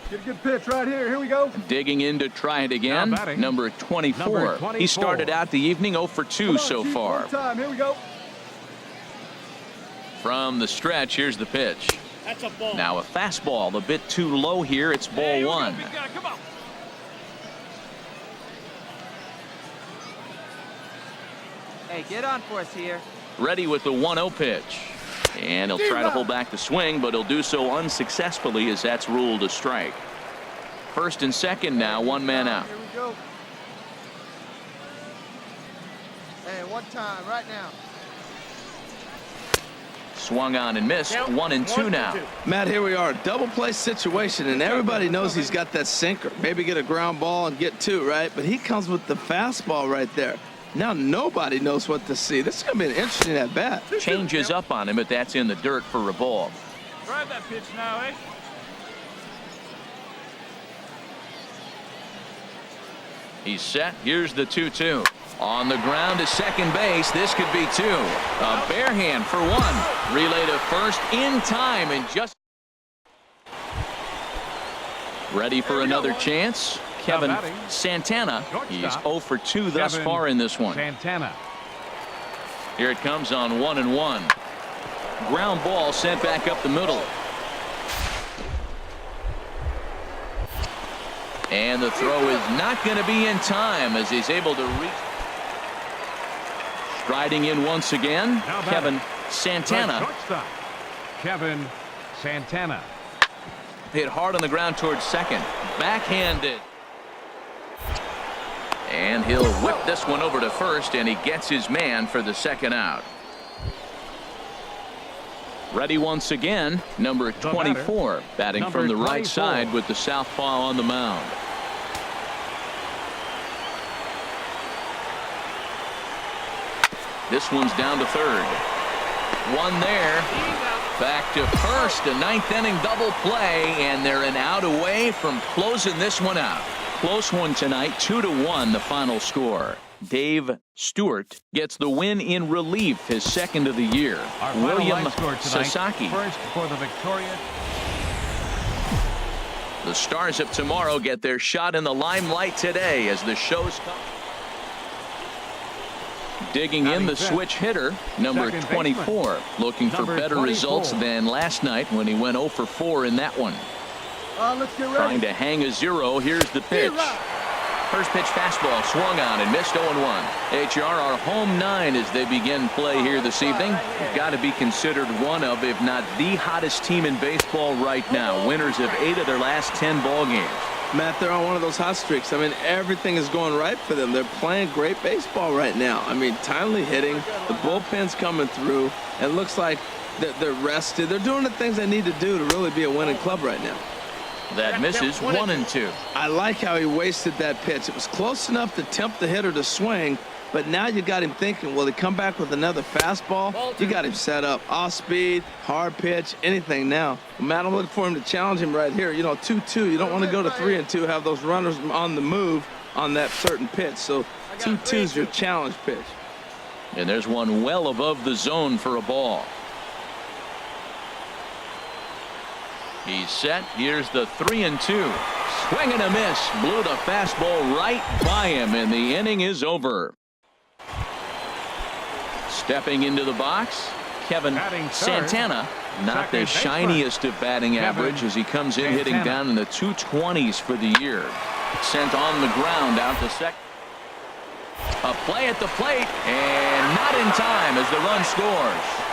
Get a good pitch right here. Here we go. Digging in to try it again. Number 24. He started out the evening 0 for 2 so far. Time. Here we go. From the stretch, here's the pitch. That's a ball. Now a fastball, a bit too low here. It's ball one. Come on. Hey, get on for us here. Ready with the 1-0 pitch. And he'll try to hold back the swing, but he'll do so unsuccessfully as that's ruled a strike. First and second now, one man out. Here we go. Hey, one time, right now. Swung on and missed. 1-2 now. Matt, here we are, double play situation, and everybody knows he's got that sinker. Maybe get a ground ball and get two, right? But he comes with the fastball right there. Now nobody knows what to see. This is going to be an interesting at bat. Changes up on him, but that's in the dirt for a ball. Drive that pitch now, eh? He's set. Here's the 2-2. On the ground to second base. This could be two. A bare hand for one. Relay to first in time and just ready for another chance. Kevin Santana. He's 0 for 2 thus far in this one. Santana. Here it comes on 1-1. Ground ball sent back up the middle. And the throw is not going to be in time as he's able to reach. Striding in once again, Kevin Santana. Kevin Santana. Hit hard on the ground towards second. Backhanded. And he'll whip this one over to first, and he gets his man for the second out. Ready once again, number 24, batting from the right side with the southpaw on the mound. This one's down to third. One there. Back to first, a ninth inning double play, and they're an out away from closing this one out. Close one tonight, 2-1 the final score. Dave Stewart gets the win in relief, his second of the year. William Sasaki. First for the Victoria. The Stars of tomorrow get their shot in the limelight today as the show's come. Digging in the switch hitter, number 24, looking for better results than last night when he went 0 for 4 in that one. Let's get ready. Trying to hang a zero. Here's the pitch. First pitch fastball swung on and missed 0-1. HR are home 9 as they begin play here this evening. They've got to be considered one of, if not the hottest team in baseball right now. Winners of 8 of their last 10 ball games. Matt, they're on one of those hot streaks. I mean, everything is going right for them. They're playing great baseball right now. I mean, timely hitting. The bullpen's coming through. It looks like they're rested. They're doing the things they need to do to really be a winning club right now. That misses 1-2. I like how he wasted that pitch. It was close enough to tempt the hitter to swing, but now you got him thinking, will he come back with another fastball? You got him set up. Off speed, hard pitch, anything now. Matt, I'm looking for him to challenge him right here. You know, 2-2. You don't want to go to 3-2, have those runners on the move on that certain pitch. So 2-2 is your challenge pitch. And there's one well above the zone for a ball. He's set. Here's the 3-2. Swing and a miss. Blew the fastball right by him, and the inning is over. Stepping into the box, Kevin Santana. Not the shiniest of batting average as he comes in hitting down in the 220s for the year. Sent on the ground out to second. A play at the plate, and not in time as the run scores.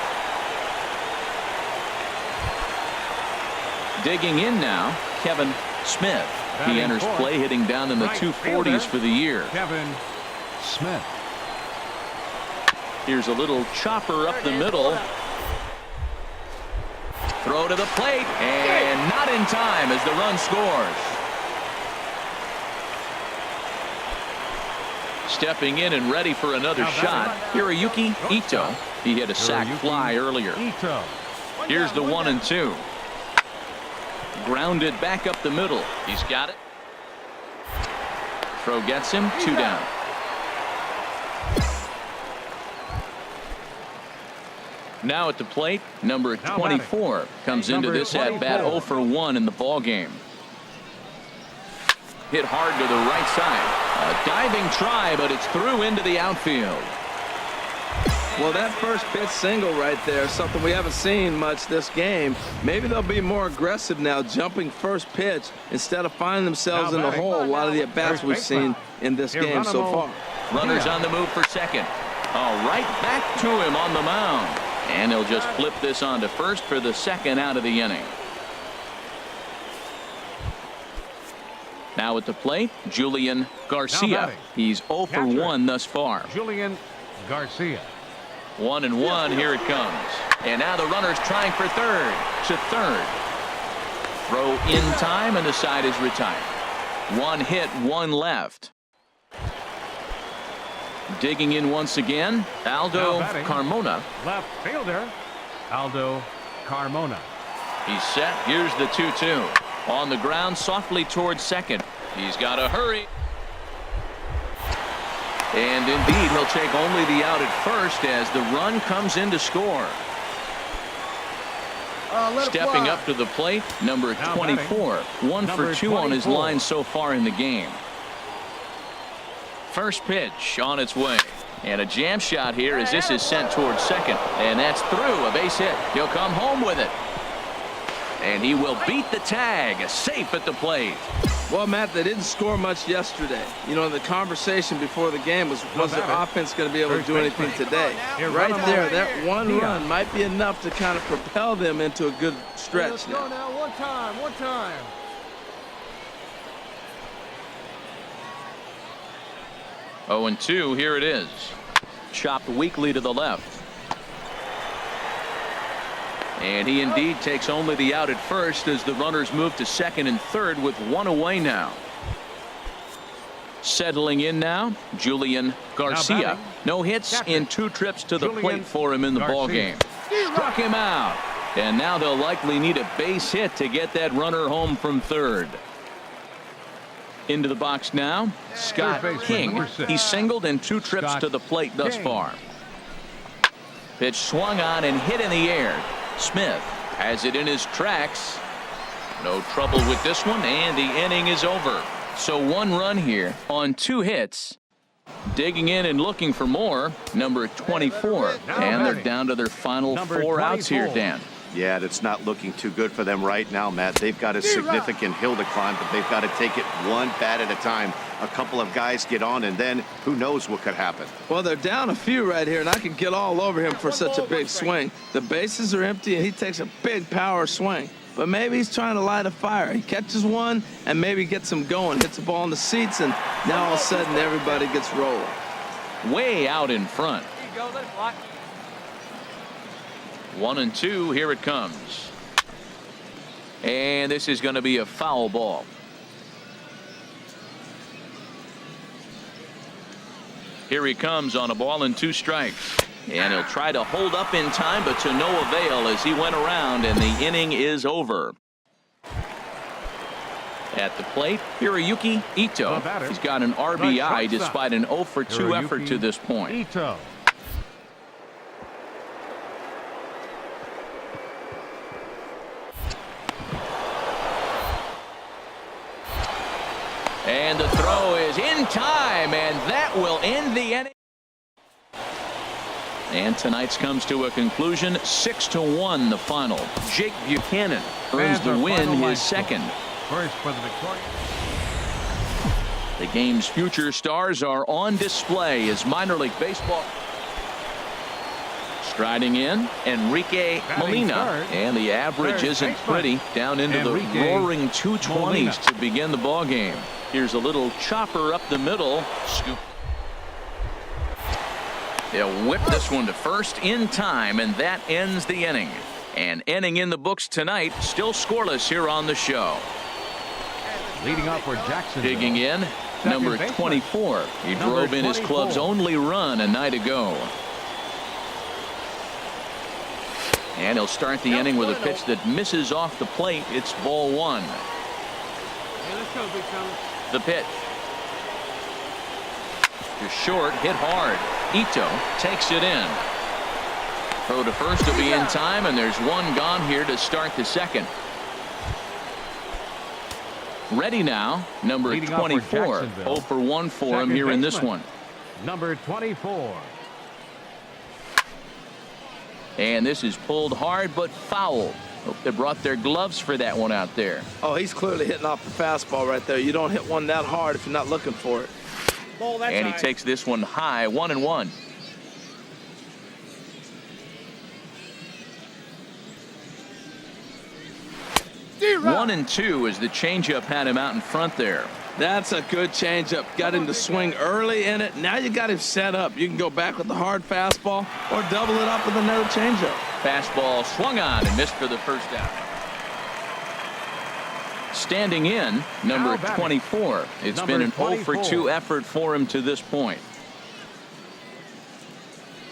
Digging in now, Kevin Smith. He enters play hitting down in the 240s for the year. Kevin Smith. Here's a little chopper up the middle. Throw to the plate, and not in time as the run scores. Stepping in and ready for another shot, Hiroyuki Ito. He hit a sac fly earlier. Here's the 1-2. Grounded back up the middle. He's got it. Throw gets him. 2 down. Now at the plate, number 24 comes into this at bat 0 for 1 in the ball game. hit hard to the right side. A diving try, but it's through into the outfield. Well, that first pitch single right there, something we haven't seen much this game. Maybe they'll be more aggressive now, jumping first pitch instead of finding themselves in the hole. A lot of the at-bats we've seen in this game so far. Runners on the move for second. Right back to him on the mound. And they'll just flip this on to first for the second out of the inning. Now at the plate, Julian Garcia. He's 0 for 1 thus far. Julian Garcia. 1-1, here it comes. And now the runner's trying for third. To third. Throw in time, and the side is retired. 1 hit, 1 left. Digging in once again, Aldo Carmona. Left fielder, Aldo Carmona. He's set. Here's the 2-2. On the ground, softly towards second. He's got to hurry. And indeed, he'll take only the out at first as the run comes in to score. Stepping up to the plate, number 24. 1 for 2 on his line so far in the game. First pitch on its way. And a jam shot here as this is sent towards second. And that's through. A base hit. He'll come home with it. And he will beat the tag. Safe at the plate. Well, Matt, they didn't score much yesterday. You know, the conversation before the game was their offense going to be able to do anything today? Right there, that one run might be enough to kind of propel them into a good stretch now. One time. 0-2, here it is. Chopped weakly to the left. And he indeed takes only the out at first as the runners move to second and third with 1 away now. Settling in now, Julian Garcia. No hits in 2 trips to the plate for him in the ball game. Struck him out. And now they'll likely need a base hit to get that runner home from third. Into the box now, Scott King. He singled in 2 trips to the plate thus far. Pitch swung on and hit in the air. Smith has it in his tracks. No trouble with this one, and the inning is over. So 1 run here on 2 hits. Digging in and looking for more, number 24. And they're down to their final 4 outs here, Dan. Yeah, that's not looking too good for them right now, Matt. They've got a significant hill to climb, but they've got to take it 1 bat at a time. A couple of guys get on, and then who knows what could happen. Well, they're down a few right here, and I can get all over him for such a big swing. The bases are empty, and he takes a big power swing. But maybe he's trying to light a fire. He catches one and maybe gets him going, hits the ball in the seats, and now all of a sudden everybody gets rolling. Way out in front. 1-2, here it comes. And this is going to be a foul ball. Here he comes on a ball and 2 strikes. And he'll try to hold up in time, but to no avail as he went around, and the inning is over. At the plate, Hiroyuki Ito. He's got an RBI despite an 0 for 2 effort to this point. Ito. And the throw is in time, and that will end the inning. And tonight's comes to a conclusion, 6-1 the final. Jake Buchanan earns the win, his second. First for the Victoria. The game's future stars are on display as minor league baseball. Striding in, Enrique Molina, and the average isn't pretty, down into the roaring 220s to begin the ball game. Here's a little chopper up the middle. Scoop. They'll whip this one to first in time, and that ends the inning. An inning in the books tonight, still scoreless here on the show. Leading off for Jackson. Digging in, number 24. He drove in his club's only run a night ago. And he'll start the inning with a pitch that misses off the plate. It's ball 1. The pitch. To short, hit hard. Ito takes it in. Throw to first to be in time, and there's one gone here to start the second. Ready now, number Leading off for 24. Jacksonville. 0 for 1 for him Second here in this baseman, one. Number 24. And this is pulled hard but foul. Hope they brought their gloves for that one out there. Oh, he's clearly hitting off the fastball right there. You don't hit one that hard if you're not looking for it. And he takes this one high, 1-1. D-Rock. 1-2 as the changeup had him out in front there. That's a good changeup. Got him to swing early in it. Now you got him set up. You can go back with the hard fastball or double it up with another changeup. Fastball swung on and missed for the first out. Standing in, number Now batting. 24. It's Number been an 0 for 24. 2 effort for him to this point.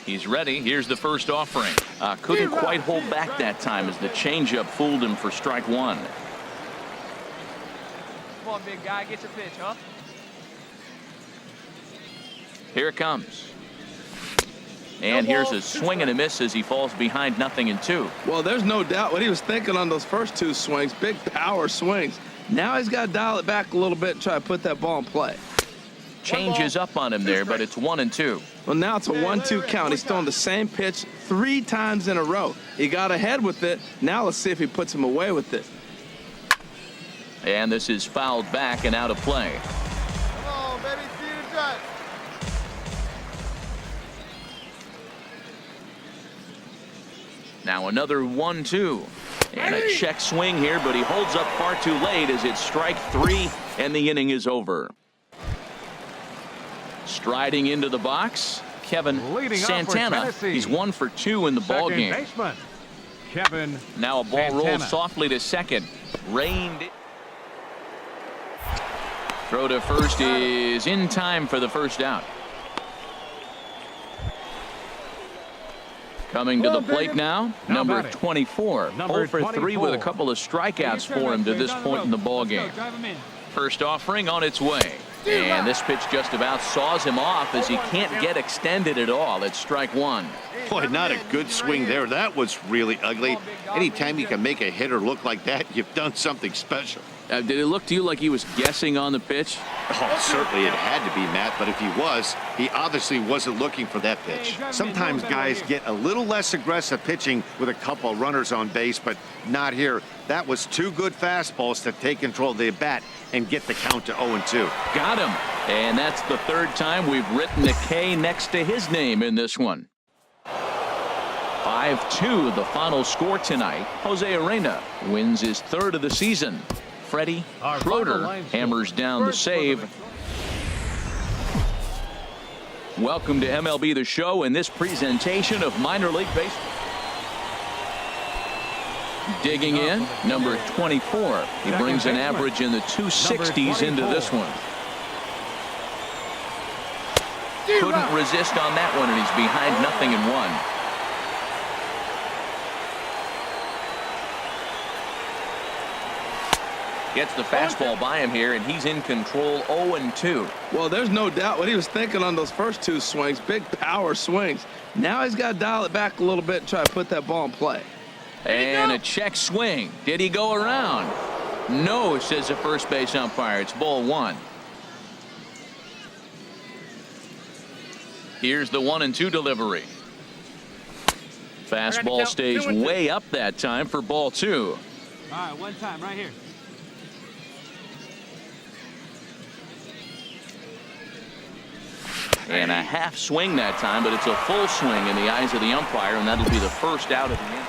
He's ready. Here's the first offering. Couldn't quite hold back that time as the changeup fooled him for strike one. Come on, big guy. Get your pitch, huh? Here it comes. And here's a swing and a miss as he falls behind 0-2. Well, there's no doubt what he was thinking on those first two swings. Big power swings. Now he's got to dial it back a little bit and try to put that ball in play. Changes up on him there, but it's 1-2. Well, now it's a 1-2 count. He's throwing the same pitch 3 times in a row. He got ahead with it. Now let's see if he puts him away with it. And this is fouled back and out of play. Come on, baby. See the cut. Now another 1-2. And a check swing here, but he holds up far too late as it's strike 3 and the inning is over. Striding into the box, Kevin Leading off for Santana. Tennessee. He's 1 for 2 in the ball Second game. baseman, Kevin Now a ball Santana. rolls softly to second. Reined it. Throw to first is in time for the first out. Coming to the plate now, number batting. 24. Number 0 for 3 with a 24. couple of strikeouts for him to this point in the ball game. First offering on its way. And this pitch just about saws him off as he can't get extended at all. It's strike one. Boy, not a good swing there. That was really ugly. Anytime you can make a hitter look like that, you've done something special. Did it look to you like he was guessing on the pitch? Oh, certainly it had to be, Matt, but if he was, he obviously wasn't looking for that pitch. Sometimes guys get a little less aggressive pitching with a couple of runners on base, but not here. That was 2 good fastballs to take control of the bat and get the count to 0-2. Got him. And that's the 3rd time we've written a K next to his name in this one. 5-2 the final score tonight. Jose Arena wins his 3rd of the season. Freddie Our Schroeder final line score. hammers down the save. Welcome to MLB The Show and this presentation of minor league baseball. Digging in, number 24. He brings an average in the 260s into this one. Couldn't resist on that one, and he's behind 0-1. Gets the fastball by him here, and he's in control 0-2. Well, there's no doubt what he was thinking on those first two swings. Big power swings. Now he's got to dial it back a little bit and try to put that ball in play. And a check swing. Did he go around? No, says the first base umpire. It's ball 1. Here's the 1-2 delivery. Fastball stays way up that time for ball 2. All right, one time right here. And a half swing that time, but it's a full swing in the eyes of the umpire, and that'll be the first out of the inning.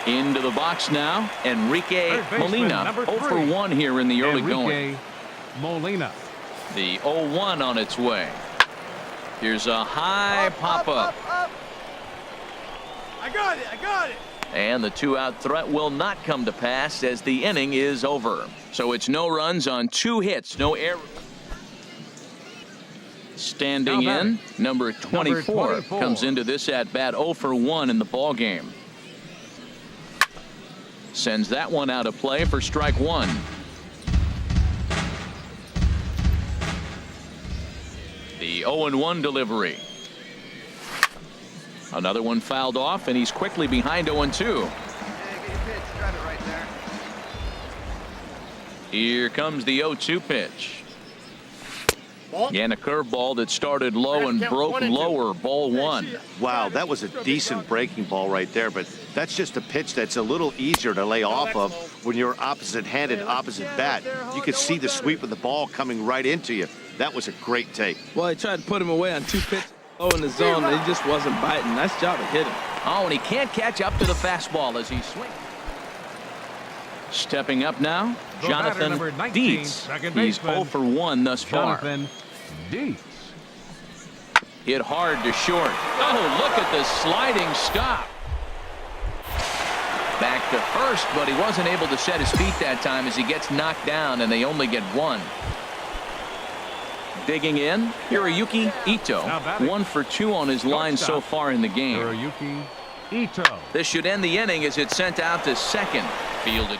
Into the box now, Enrique Molina. number 0 for 3. 1 here in the early Enrique going. Molina. The 0-1 on its way. Here's a high pop-up. I got it. I got it. And the 2-out threat will not come to pass as the inning is over. So it's no runs on 2 hits, no errors. Standing in, number 24 comes into this at-bat 0 for 1 in the ball game. Sends that one out of play for strike 1. The 0-1 delivery. Another one fouled off, and he's quickly behind 0-2. Yeah, get your pitch. Drive it right there. Here comes the 0-2 pitch. And a curveball that started low and broke lower. Ball 1. Wow, that was a decent breaking ball right there, but that's just a pitch that's a little easier to lay off of when you're opposite-handed, opposite bat. You could see the sweep of the ball coming right into you. That was a great take. Well, he tried to put him away on 2 pitches low in the zone, and he just wasn't biting. Nice job of hitting. Oh, and he can't catch up to the fastball as he swings. Stepping up now, Jonathan number 19, Dietz. second He's baseman, 0 for 1 thus far. Jonathan Dietz. Hit hard to short. Oh, look at the sliding stop. Back to first, but he wasn't able to set his feet that time as he gets knocked down, and they only get 1. Digging in, Hiroyuki Ito. 1 for 2 on his line so far in the game. Hiroyuki Ito. This should end the inning as it's sent out to second. Fielded.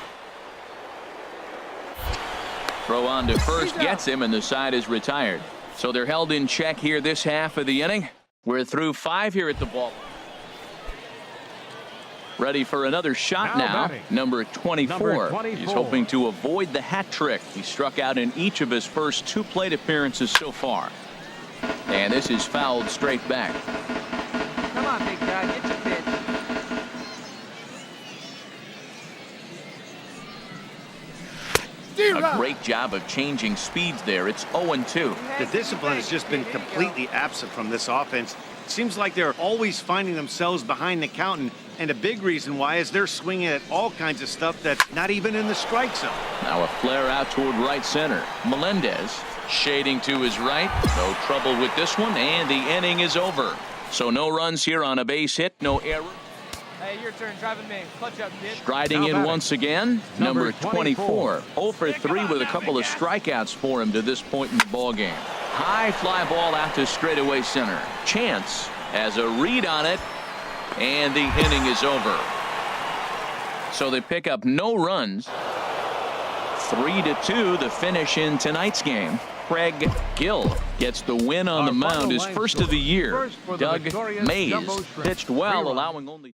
Throw on to first gets him, and the side is retired. So they're held in check here this half of the inning. We're through 5 here at the ball. Ready for another shot now. Number 24. He's hoping to avoid the hat trick. He struck out in each of his first 2 plate appearances so far. And this is fouled straight back. Come on, big guy, get your pitch. A great job of changing speeds there. It's 0-2. The discipline has just been completely absent from this offense. It seems like they're always finding themselves behind the count, and a big reason why is they're swinging at all kinds of stuff that's not even in the strike zone. Now a flare out toward right center. Melendez shading to his right. No trouble with this one, and the inning is over. So no runs here on a base hit, no error. Hey, your turn. Driving me. Clutch up, kid. Striding in once again, number 24. 0 for 3 with a couple of strikeouts for him to this point in the ball game. High fly ball out to straightaway center. Chance has a read on it, and the inning is over. So they pick up no runs. 3-2 the finish in tonight's game. Craig Gill gets the win on the mound, his first of the year. Doug Mays pitched well, allowing only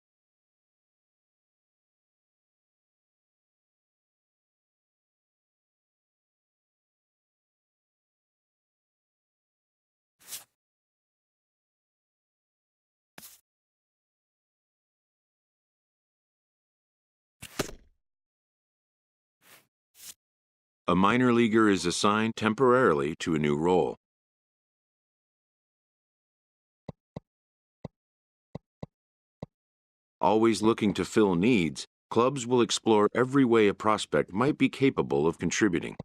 A minor leaguer is assigned temporarily to a new role. Always looking to fill needs, clubs will explore every way a prospect might be capable of contributing.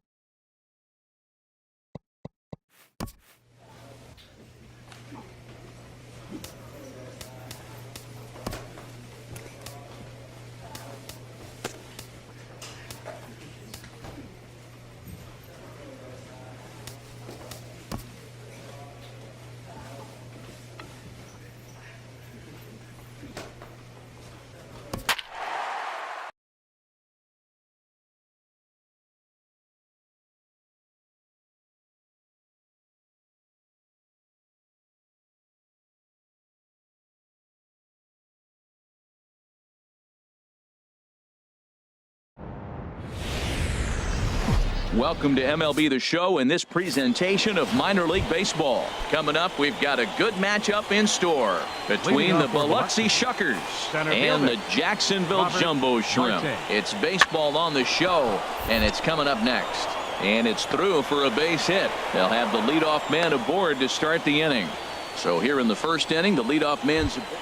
Welcome to MLB The Show and this presentation of minor league baseball. Coming up, we've got a good matchup in store between the Biloxi Shuckers and the Jacksonville Jumbo Shrimp. It's baseball on the show, and it's coming up next. And it's through for a base hit. They'll have the leadoff man aboard to start the inning. So here in the first inning, the leadoff man's aboard.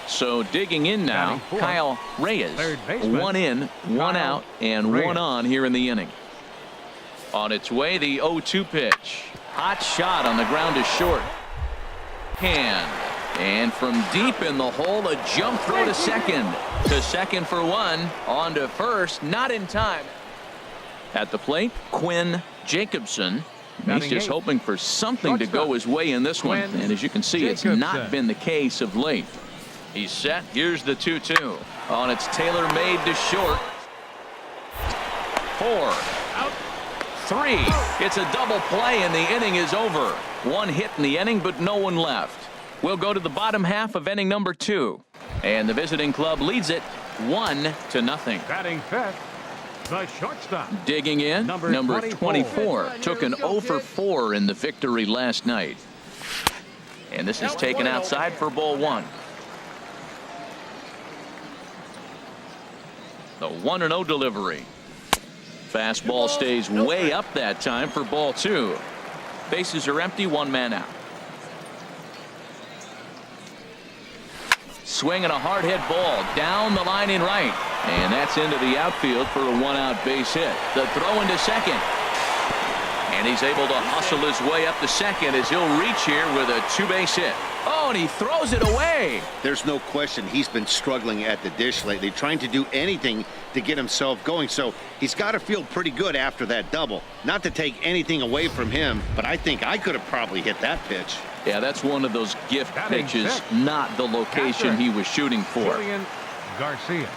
So digging in now, Kyle Reyes. 1 in, 1 out, and 1 on here in the inning. On its way, the 0-2 pitch. Hot shot on the ground to short. And from deep in the hole, a jump throw to second. To second for 1. On to first, not in time. At the plate, Quinn Jacobson. He's just hoping for something to go his way in this one. And as you can see, it's not been the case of late. He's set. Here's the 2-2. On its tailor-made to short. 4 out. 3. It's a double play, and the inning is over. 1 hit in the inning, but no one left. We'll go to the bottom half of inning number 2. And the visiting club leads it 1-0. Batting fifth, The shortstop. Digging in, number 24. Took an 0 for 4 in the victory last night. And this is taken outside for ball 1. The 1-0 delivery. Fastball stays way up that time for ball 2. Bases are empty, 1 man out. Swinging a hard hit ball down the line in right. And that's into the outfield for a 1-out base hit. The throw into second. And he's able to hustle his way up to second as he'll reach here with a 2-base hit. Oh, and he throws it away. There's no question he's been struggling at the dish lately, trying to do anything to get himself going. So he's got to feel pretty good after that double. Not to take anything away from him, but I think I could have probably hit that pitch. Yeah, that's one of those gift pitches, not the location he was shooting for. Garcia.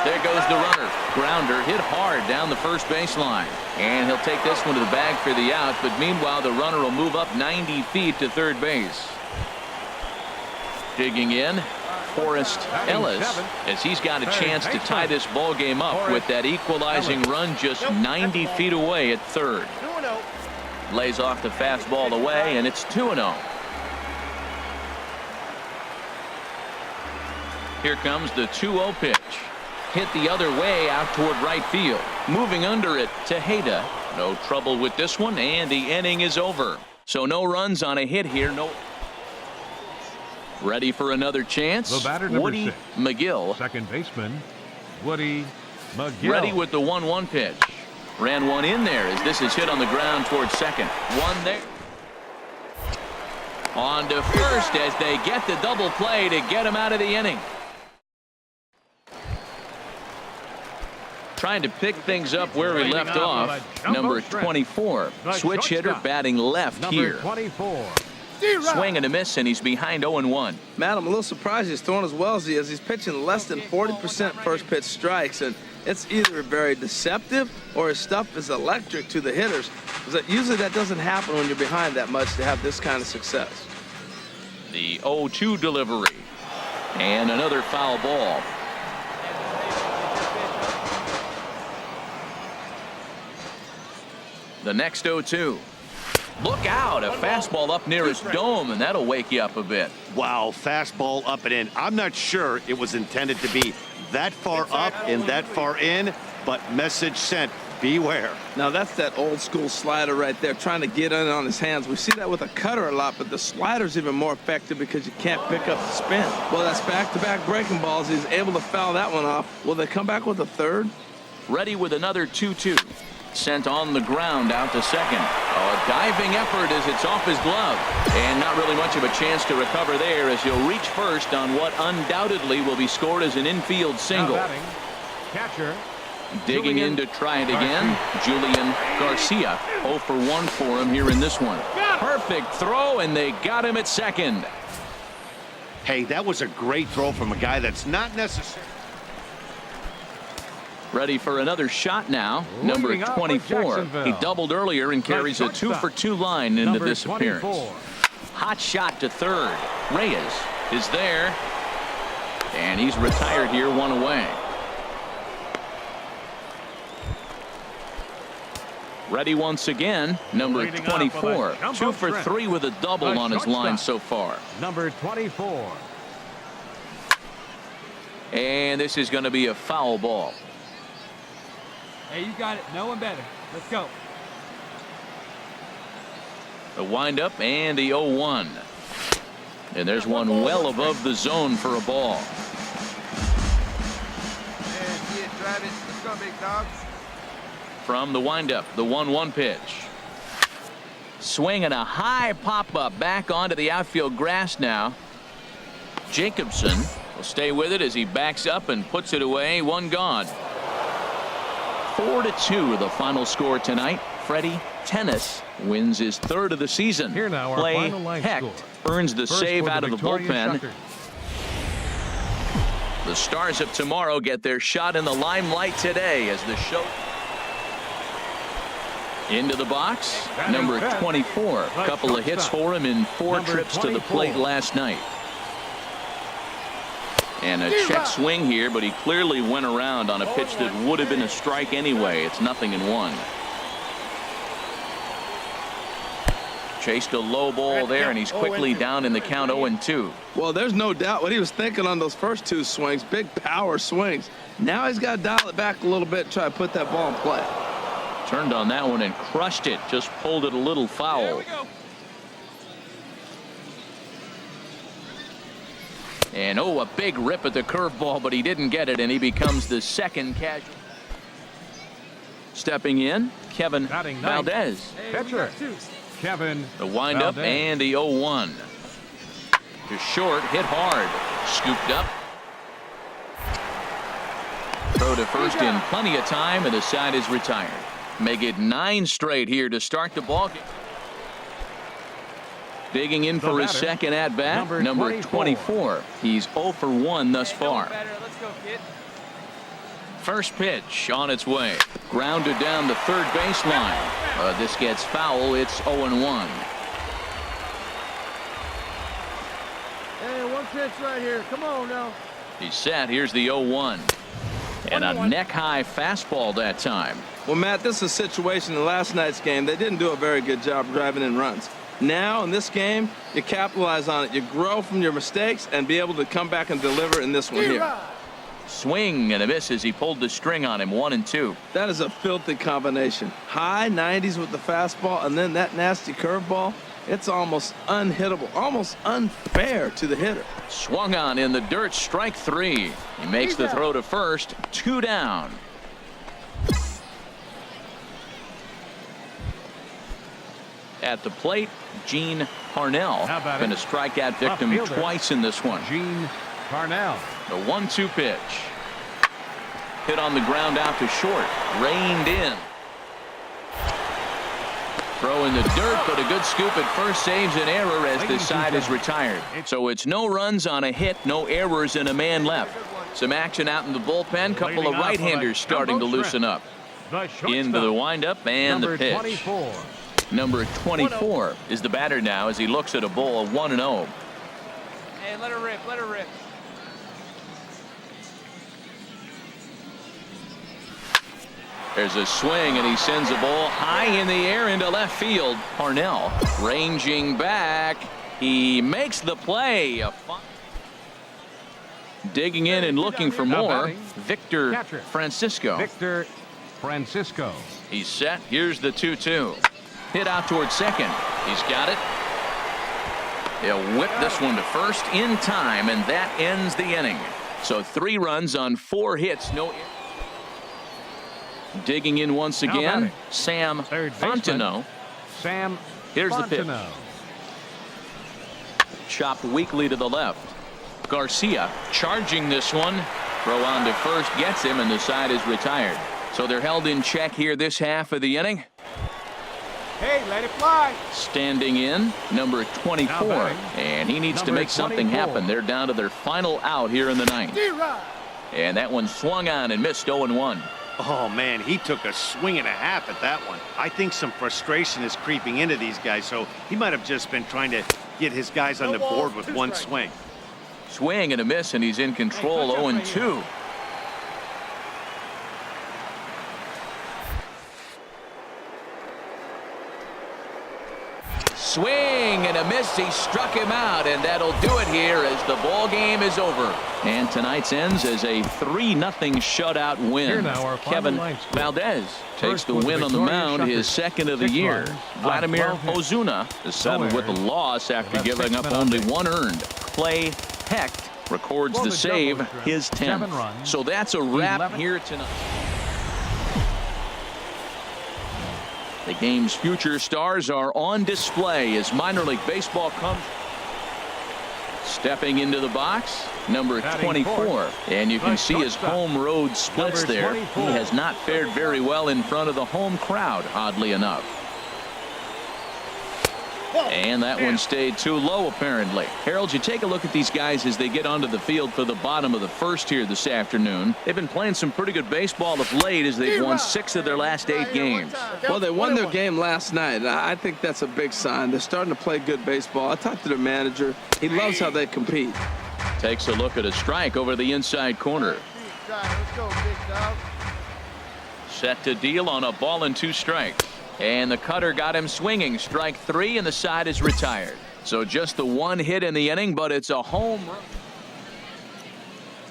There goes the runner. Grounder hit hard down the first baseline. And he'll take this one to the bag for the out. But meanwhile, the runner will move up 90 feet to third base. Digging in, Forrest Ellis, as he's got a chance to tie this ball game up with that equalizing run just 90 feet away at third. Lays off the fastball away, and it's 2-0. Here comes the 2-0 pitch. Hit the other way out toward right field. Moving under it, Tejeda. No trouble with this one, and the inning is over. So no runs on a hit here. No. Ready for another chance. The batter, number Woody 6. McGill. Second baseman, Woody McGill. Ready with the 1-1 pitch. Ran one in there as this is hit on the ground towards second. One there. On to first as they get the double play to get him out of the inning. Trying to pick things up where we left off. Number 24. Switch hitter batting left here. Number 24. Swing and a miss, and he's behind 0-1. Matt, I'm a little surprised he's throwing as well as he is. He's pitching less than 40% first pitch strikes, and it's either very deceptive or his stuff is electric to the hitters. Usually that doesn't happen when you're behind that much to have this kind of success. The 0-2 delivery. And another foul ball. The next 0-2. Look out, a fastball up near his dome, and that'll wake you up a bit. Wow, fastball up and in. I'm not sure it was intended to be that far up and that far in, but message sent, beware. Now that's that old school slider right there, trying to get in on his hands. We see that with a cutter a lot, but the slider's even more effective because you can't pick up the spin. Well, that's back-to-back breaking balls. He's able to foul that one off. Will they come back with a third? Ready with another 2-2. Sent on the ground out to second. Oh, a diving effort as it's off his glove. And not really much of a chance to recover there as he'll reach first on what undoubtedly will be scored as an infield single. Catcher. Digging in to try it again. Julian Garcia. 0 for 1 for him here in this one. Perfect throw, and they got him at second. Hey, that was a great throw from a guy that's not necessary. Ready for another shot now. Number 24. He doubled earlier and carries a 2 for 2 line into this appearance. Hot shot to third. Reyes is there. And he's retired here, 1 away. Ready once again. Number 24. 2 for 3 with a double on his line so far. Number 24. And this is going to be a foul ball. Hey, you got it. No one better. Let's go. The windup and the 0-1. And there's one well above the zone for a ball. Yeah, drive it. Let's go, big dogs. From the windup, the 1-1 pitch. Swinging a high pop-up back onto the outfield grass now. Jacobson will stay with it as he backs up and puts it away. 1 gone. 4-2 the final score tonight. Freddie Tennis wins his 3rd of the season. Here now, our Clay final line Hecht score. earns the First save for out of the Victoria bullpen. Shuckers. The Stars of tomorrow get their shot in the limelight today as the show. Into the box, number 24. A couple of hits for him in 4 trips to the plate last night. And a check swing here, but he clearly went around on a pitch that would have been a strike anyway. It's 0-1. Chased a low ball there, and he's quickly down in the count 0-2. Well, there's no doubt what he was thinking on those first two swings. Big power swings. Now he's got to dial it back a little bit, try to put that ball in play. Turned on that one and crushed it. Just pulled it a little foul. And a big rip at the curveball, but he didn't get it, and he becomes the second casualty. Stepping in, Kevin Valdez. Pitcher, Kevin The windup Valdez. and the 0-1. To short, hit hard. Scooped up. Throw to first in plenty of time, and the side is retired. Make it 9 straight here to start the ball game. Digging in for his second at bat, number 24. He's 0 for 1 thus far. First pitch on its way. Grounded down the third baseline. This gets foul. It's 0-1. Hey, one pitch right here. Come on now. He's set. Here's the 0-1. And a neck-high fastball that time. Well, Matt, this is a situation in last night's game. They didn't do a very good job driving in runs. Now, in this game, you capitalize on it. You grow from your mistakes and be able to come back and deliver in this one here. Swing and a miss as he pulled the string on him. 1-2. That is a filthy combination. High 90s with the fastball and then that nasty curveball. It's almost unhittable, almost unfair to the hitter. Swung on in the dirt. Strike 3. He makes the throw to first. 2 down. At the plate, Gene Parnell. Been a strikeout victim twice in this one. Gene Parnell. The 1-2 pitch. Hit on the ground out to short. Reined in. Throw in the dirt, but a good scoop at first saves an error as the side is retired. So it's no runs on a hit, no errors, and a man left. Some action out in the bullpen. Couple of right-handers starting to loosen up. Into the windup and the pitch. 24. Number 24 is the batter now as he looks at a ball 1-0. Hey, let her rip, let her rip. There's a swing, and he sends a ball high in the air into left field. Parnell ranging back. He makes the play. Digging in and looking for more. Victor Francisco. Victor Francisco. He's set. Here's the 2-2. Hit out towards second. He's got it. He'll whip this one to first in time, and that ends the inning. So 3 runs on 4 hits. No. Digging in once again, Sam Fontenot. Sam Here's the pitch. Fontenot. Chopped weakly to the left. Garcia charging this one. Throw on to first gets him, and the side is retired. So they're held in check here this half of the inning. Hey, let it fly. Standing in, number 24. And he needs to make something 24. happen. They're down to their final out here in the 9th. And that one swung on and missed 0-1. Oh, man, he took a swing and a half at that one. I think some frustration is creeping into these guys, so he might have just been trying to get his guys on the board with one swing. Swing and a miss, and he's in control. 0-2. Swing and a miss. He struck him out, and that'll do it here as the ball game is over. And tonight's ends as a 3-0 shutout win. Kevin Valdez takes the win on the mound, his second of the year. Vladimir Ozuna is settled with a loss after giving up only 1 earned. Clay Hecht records the save, his 10th. So that's a wrap here tonight. The game's future stars are on display as minor league baseball comes. Stepping into the box, number 24. And you can see his home road splits there. He has not fared very well in front of the home crowd, oddly enough. And that one stayed too low, apparently. Harold, you take a look at these guys as they get onto the field for the bottom of the first here this afternoon. They've been playing some pretty good baseball of late as they've won 6 of their last 8 games. Well, they won their game last night. I think that's a big sign. They're starting to play good baseball. I talked to their manager. He loves how they compete. Takes a look at a strike over the inside corner. Let's go, big dog. Set to deal on a ball and 2 strikes. And the cutter got him swinging. Strike 3, and the side is retired. So just the 1 hit in the inning, but it's a home run.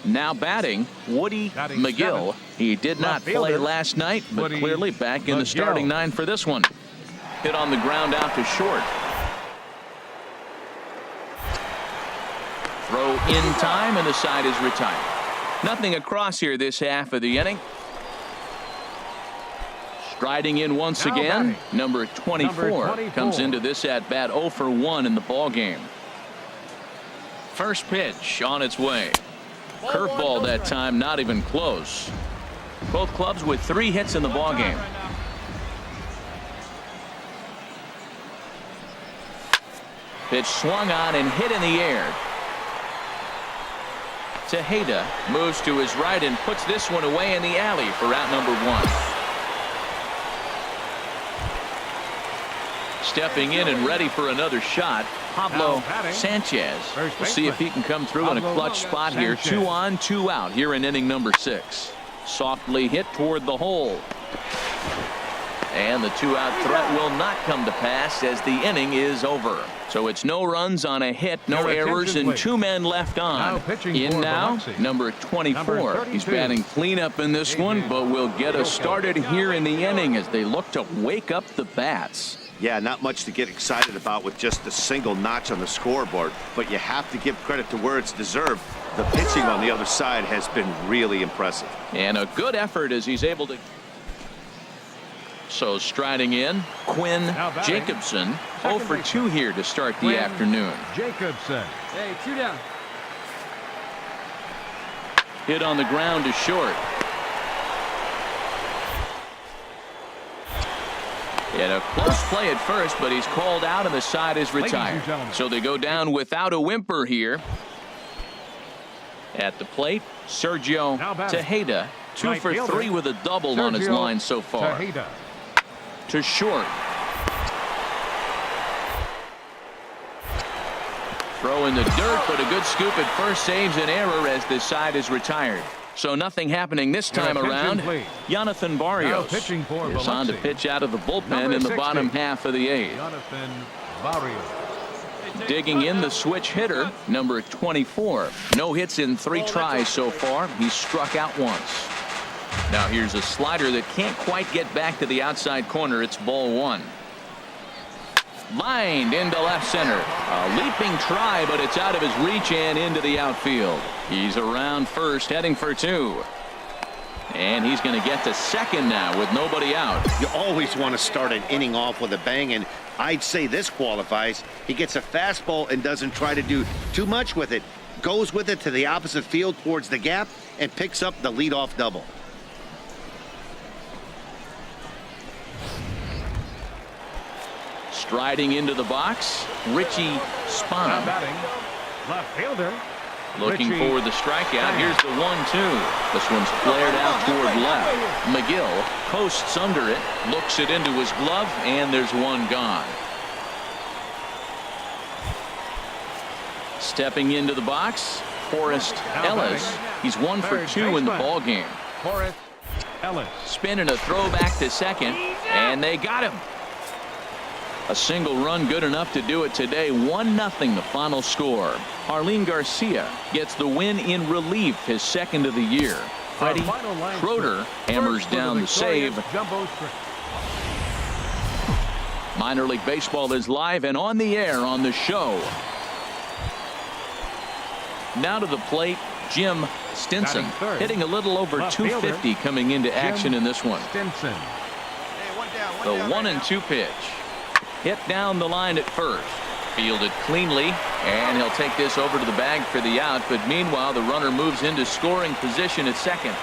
Now batting, Woody McGill. He did not play last night, but clearly back in the starting 9 for this one. Hit on the ground out to short. Throw in time, and the side is retired. Nothing across here this half of the inning. Striding in once again, number 24 comes into this at bat 0 for 1 in the ball game. First pitch on its way. Curveball that time, not even close. Both clubs with 3 hits in the ball game. Pitch swung on and hit in the air. Tejeda moves to his right and puts this one away in the alley for out number 1. Stepping in and ready for another shot, Pablo Sanchez. We'll see if he can come through in a clutch spot here. 2 on, 2 out here in inning number 6. Softly hit toward the hole. And the 2-out threat will not come to pass as the inning is over. So it's no runs on a hit, no errors, and 2 men left on. In now, number 24. He's batting cleanup in this one, but will get us started here in the inning as they look to wake up the bats. Yeah, not much to get excited about with just a single notch on the scoreboard, but you have to give credit to where it's deserved. The pitching on the other side has been really impressive. And a good effort as he's able to. So striding in, Quinn Jacobson, 0 for 2 here to start the afternoon. Jacobson. Hey, 2 down. Hit on the ground to short. And a close play at first, but he's called out and the side is retired. So they go down without a whimper here. At the plate, Sergio Tejeda, 2 for 3 with a double on his line so far. To short. Throw in the dirt, but a good scoop at first saves an error as this side is retired. So nothing happening this time around. Jonathan Barrios is on to pitch out of the bullpen in the bottom half of the 8th. Jonathan Barrios. Digging in the switch hitter, number 24. No hits in 3 tries so far. He's struck out once. Now here's a slider that can't quite get back to the outside corner. It's ball 1. Lined into left center. A leaping try, but it's out of his reach and into the outfield. He's around first, heading for 2. And he's going to get to second now with nobody out. You always want to start an inning off with a bang, and I'd say this qualifies. He gets a fastball and doesn't try to do too much with it. Goes with it to the opposite field towards the gap and picks up the leadoff double. Striding into the box, Richie Spahn. Left fielder. Looking for the strikeout. Here's the 1-2. This one's flared out toward left. McGill posts under it, looks it into his glove, and there's one gone. Stepping into the box, Forrest Ellis. He's 1 for 2 in the ball game. Forrest Ellis. Spinning a throwback to second, and they got him. A single run good enough to do it today. 1-0 the final score. Arlene Garcia gets the win in relief, his second of the year. Freddie Schroeder hammers down the save. Minor League Baseball is live and on the air on the show. Now to the plate, Jim Stinson, hitting a little over 250 coming into action in this one. Stinson. The 1-2 pitch. Hit down the line at first. Fielded cleanly, and he'll take this over to the bag for the out. But meanwhile, the runner moves into scoring position at second.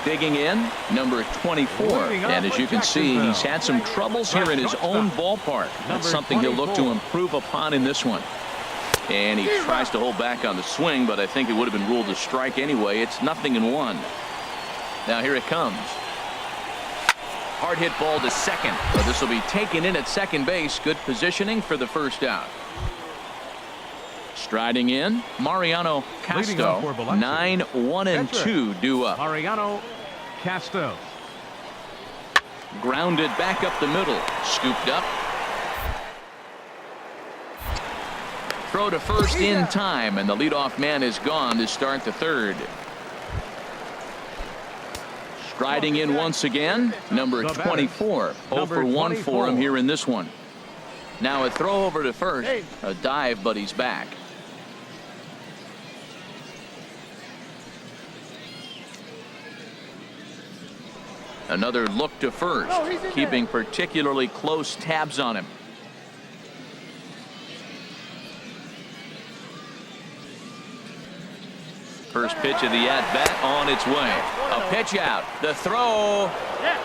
Digging in, number 24. And as you can see, he's had some troubles here in his own ballpark. That's something he'll look to improve upon in this one. And he tries to hold back on the swing, but I think it would have been ruled a strike anyway. It's 0-1. Now here it comes. Hard hit ball to second. So this will be taken in at second base. Good positioning for the first out. Striding in, Mariano Leading Casto. off for Biloxi. 9-1-2 due up. Mariano Casto. Grounded back up the middle. Scooped up. Throw to first in time, and the leadoff man is gone to start the third. Striding in once again, number 24. 0 for 1 for him here in this one. Now a throw over to first. A dive, but he's back. Another look to first, keeping particularly close tabs on him. First pitch of the at-bat on its way. A pitch out. The throw.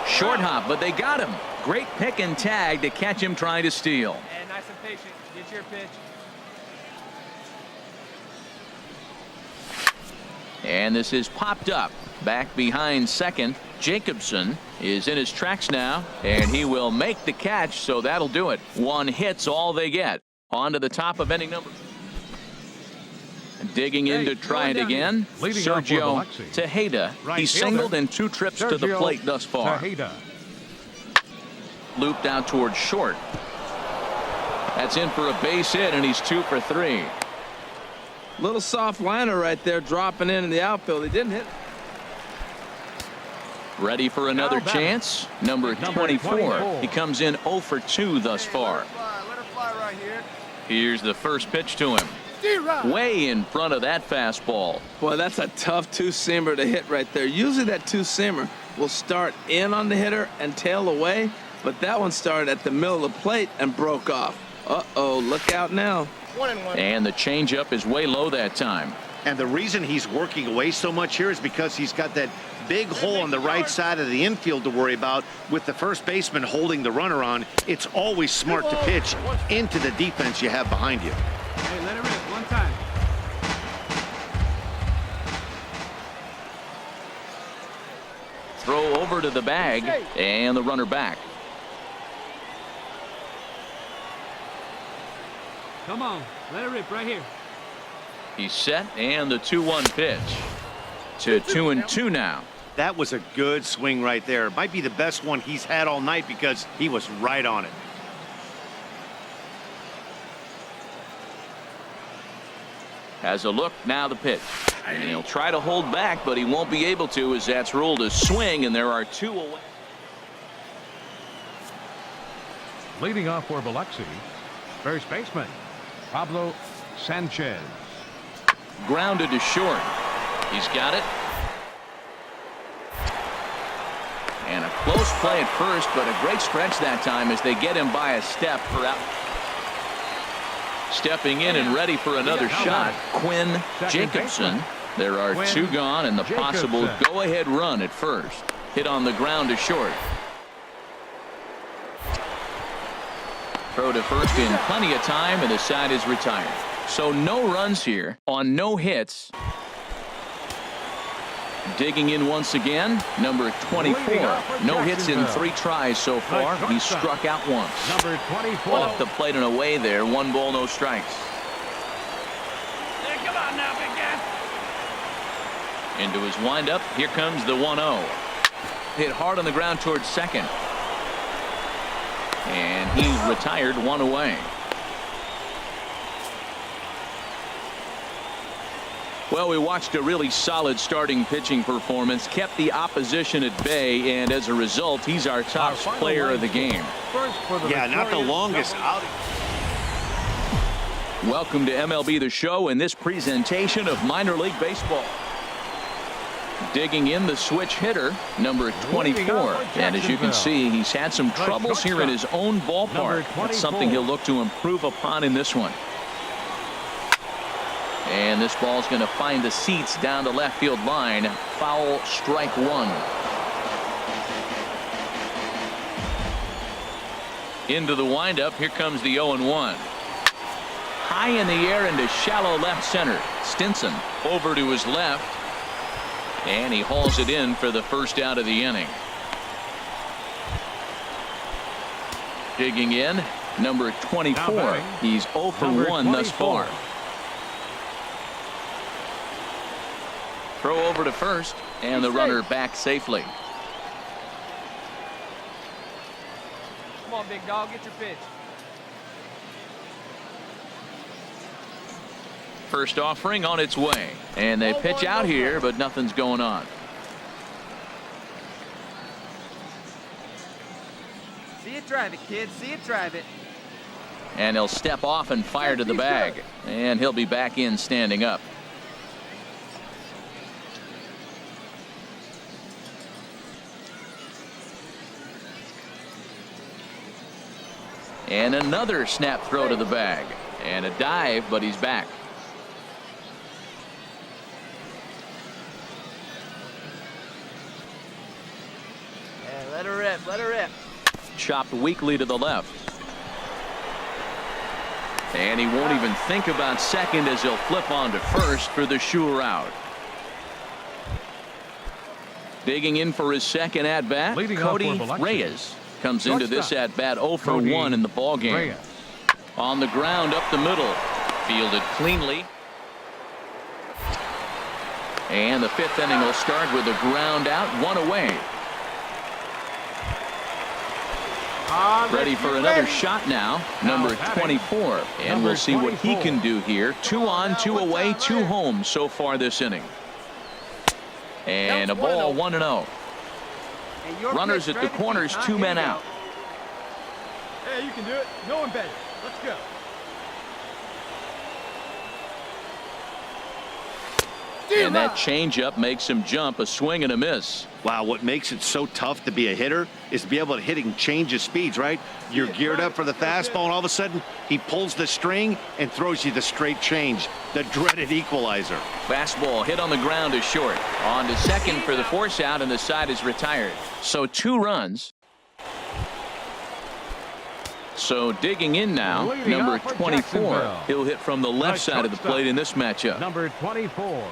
Short hop, but they got him. Great pick and tag to catch him trying to steal. And nice and patient. Get your pitch. And this is popped up. Back behind second. Jacobson is in his tracks now, and he will make the catch, so that'll do it. One hit's all they get. On to the top of inning number. Digging in to try it again. Sergio Tejeda. He singled in 2 trips to the plate thus far. Looped out towards short. That's in for a base hit, and he's 2 for 3. Little soft liner right there, dropping in the outfield. He didn't hit. Ready for another chance. Number 24. He comes in 0 for 2 thus far. Let her fly right here. Here's the first pitch to him. Way in front of that fastball. Boy, that's a tough two-seamer to hit right there. Usually that two-seamer will start in on the hitter and tail away, but that one started at the middle of the plate and broke off. Uh-oh, look out now. 1-1. And the changeup is way low that time. And the reason he's working away so much here is because he's got that big hole on the right side of the infield to worry about. With the first baseman holding the runner on, it's always smart to pitch into the defense you have behind you. Hey, let it rip one time. Throw over to the bag, and the runner back. Come on, let it rip right here. He's set, and the 2-1 pitch. To 2-2 now. That was a good swing right there. Might be the best one he's had all night because he was right on it. Has a look, now the pitch. And he'll try to hold back, but he won't be able to, as that's ruled a swing, and there are 2 away. Leading off for Biloxi, first baseman Pablo Sanchez. Grounded to short. He's got it. And a close play at first, but a great stretch that time as they get him by a step for out. Stepping in and ready for another shot, Quinn Jacobson. There are 2 gone, and the possible go-ahead run at first. Hit on the ground to short. Throw to first in plenty of time, and the side is retired. So no runs here on no hits. Digging in once again, number 24. No hits in 3 tries so far. He struck out once. Number 24. Off the plate and away there. 1 ball, no strikes. Hey, come on now, big guy. Into his windup. Here comes the 1-0. Hit hard on the ground towards second. And he's retired, 1 away. Well, we watched a really solid starting pitching performance, kept the opposition at bay, and as a result, he's our top player of the game. Yeah, not the longest outing. Welcome to MLB The Show and this presentation of minor league baseball. Digging in the switch hitter, number 24. And as you can see, he's had some troubles here in his own ballpark. That's something he'll look to improve upon in this one. And this ball's going to find the seats down the left field line. Foul, strike 1. Into the windup. Here comes the 0-1. High in the air into shallow left center. Stinson over to his left. And he hauls it in for the first out of the inning. Digging in, number 24. He's 0 for 1 thus far. Throw over to first, and the runner back safely. Come on, big dog, get your pitch. First offering on its way, and they pitch out here, but nothing's going on. See it drive it, kid. See it drive it. And he'll step off and fire to the bag, and he'll be back in standing up. And another snap throw to the bag, and a dive, but he's back. Yeah, let her rip, let her rip. Chopped weakly to the left. And he won't even think about second as he'll flip on to first for the sure out. Digging in for his second at bat, Cody Reyes comes into this at bat 0 for 1 in the ball game. On the ground up the middle, fielded cleanly. And the fifth inning will start with a ground out, 1 away. Ready for another shot now, number 24, and we'll see what he can do here. 2 on, 2 away, 2 home so far this inning. And a ball, 1-0. Runners at the corners, 2 men out. Hey, you can do it. No one better. Let's go. And that changeup makes him jump, a swing and a miss. Wow, what makes it so tough to be a hitter is to be able to hit and change his speeds, right? You're geared up for the fastball, and all of a sudden he pulls the string and throws you the straight change, the dreaded equalizer. Fastball hit on the ground is short. On to second for the force out, and the side is retired. So 2 runs. So digging in now, number 24. He'll hit from the left side of the plate in this matchup. Number 24.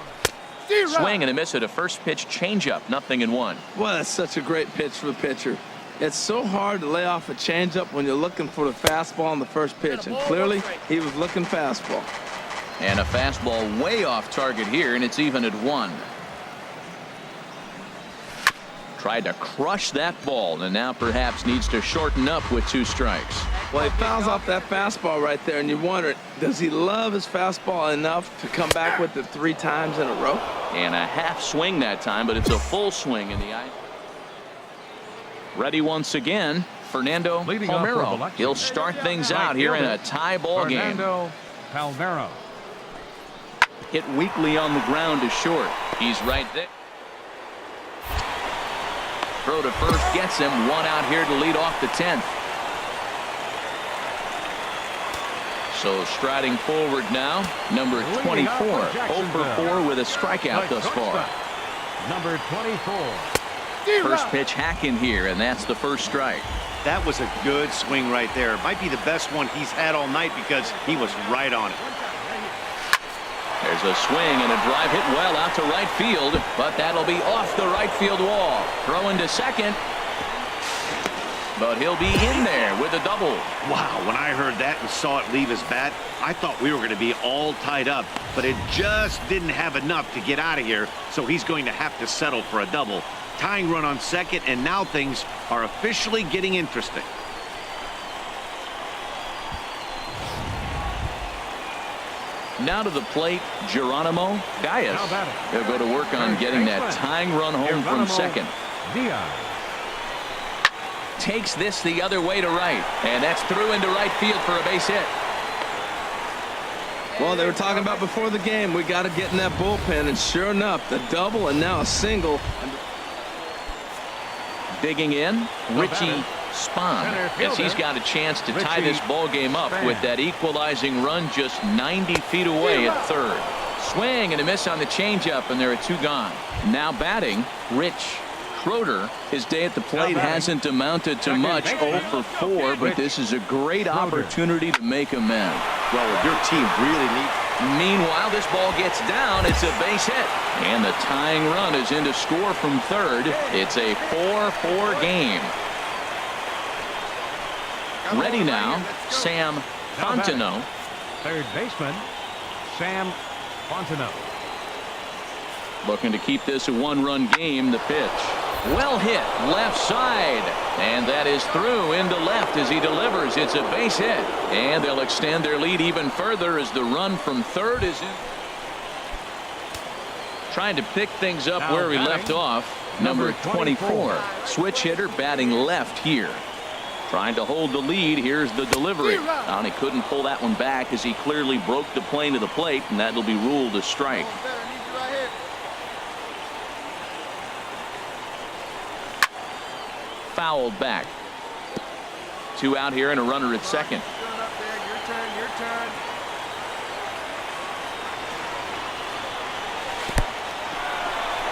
Swing and a miss at a first pitch changeup, 0-1. Well, that's such a great pitch for the pitcher. It's so hard to lay off a changeup when you're looking for the fastball on the first pitch, and clearly he was looking fastball. And a fastball way off target here, and it's even at 1. Tried to crush that ball, and now perhaps needs to shorten up with 2 strikes. Well, he fouls off that fastball right there, and you wonder, does he love his fastball enough to come back with it 3 times in a row? And a half swing that time, but it's a full swing in the eye. Ready once again, Fernando Palmeiro. He'll start things out here in a tie ball game. Fernando Palmeiro. Hit weakly on the ground is short. He's right there. Throw to first gets him. 1 out here to lead off the 10th. So striding forward now, number 24. 0 for 4 with a strikeout thus far. Number 24. First pitch hack in here, and that's the first strike. That was a good swing right there. It might be the best one he's had all night because he was right on it. There's a swing and a drive hit well out to right field, but that'll be off the right field wall. Throwing to second, but he'll be in there with a double. Wow, when I heard that and saw it leave his bat, I thought we were going to be all tied up, but it just didn't have enough to get out of here, so he's going to have to settle for a double. Tying run on second, and now things are officially getting interesting. Now to the plate, Geronimo Gaius. He'll go to work on getting that tying run home from second. Takes this the other way to right, and that's through into right field for a base hit. Well, they were talking about before the game, we got to get in that bullpen, and sure enough, the double and now a single. Digging in, Richie Spahn, as he's got a chance to tie this ball game up with that equalizing run just 90 feet away at third. Swing and a miss on the changeup, and there are 2 gone. Now batting, Rich Schroeder. His day at the plate hasn't amounted to much, 0 for 4, but this is a great opportunity to make amends. Well, your team really needs. Meanwhile, this ball gets down. It's a base hit. And the tying run is in to score from third. It's a 4-4 game. Ready now, Sam Fontenot. Third baseman, Sam Fontenot. Looking to keep this a one-run game. The pitch. Well hit left side, and that is through into left as he delivers. It's a base hit, and they'll extend their lead even further as the run from third is in. Trying to pick things up Now where we batting, left off. Number 24, switch hitter batting left here. Trying to hold the lead. Here's the delivery. And he couldn't pull that one back as he clearly broke the plane to the plate, and that'll be ruled a strike. Fouled back. 2 out here and a runner at second. Your turn.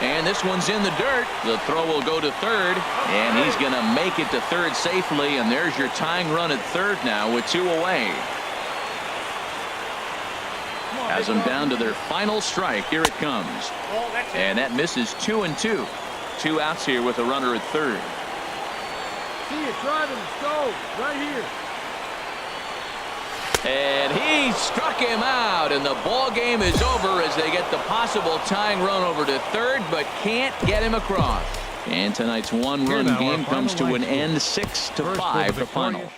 And this one's in the dirt. The throw will go to third, and he's going to make it to third safely, and there's your tying run at third now with 2 away. Has them down to their final strike. Here it comes. And that misses 2-2. 2 outs here with a runner at third. See it driving the stove right here. And he struck him out, and the ball game is over as they get the possible tying run over to third, but can't get him across. And tonight's one-run game comes to an end, 6-5 the final.